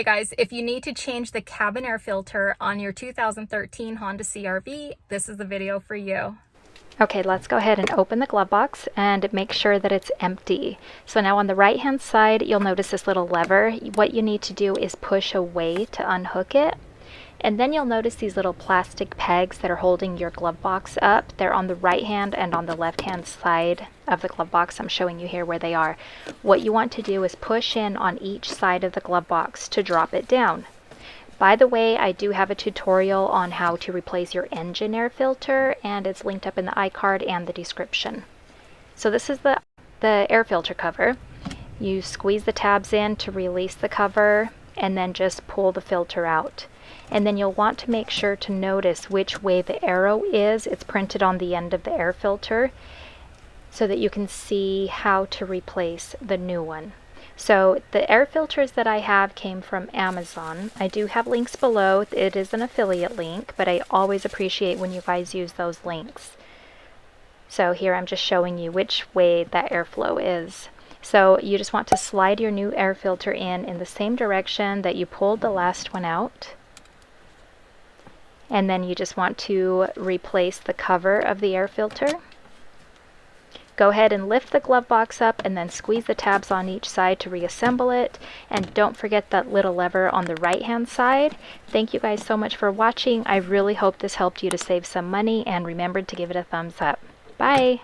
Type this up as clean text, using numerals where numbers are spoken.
Hey guys, if you need to change the cabin air filter on your 2013 Honda CR-V, this is the video for you. Okay, let's go ahead and open the glove box and make sure that it's empty. So now on the right hand side, you'll notice this little lever. What you need to do is push away to unhook it. And then you'll notice these little plastic pegs that are holding your glove box up. They're on the right hand and on the left hand side of the glove box. I'm showing you here where they are. What you want to do is push in on each side of the glove box to drop it down. By the way, I do have a tutorial on how to replace your engine air filter, and it's linked up in the iCard and the description. So this is the air filter cover. You squeeze the tabs in to release the cover and then just pull the filter out. And then you'll want to make sure to notice which way the arrow is. It's printed on the end of the air filter so that you can see how to replace the new one. So the air filters that I have came from Amazon. I do have links below. It is an affiliate link, but I always appreciate when you guys use those links. So here I'm just showing you which way that airflow is. So you just want to slide your new air filter in the same direction that you pulled the last one out. And then you just want to replace the cover of the air filter. Go ahead and lift the glove box up and then squeeze the tabs on each side to reassemble it. And don't forget that little lever on the right hand side. Thank you guys so much for watching. I really hope this helped you to save some money, and remember to give it a thumbs up. Bye!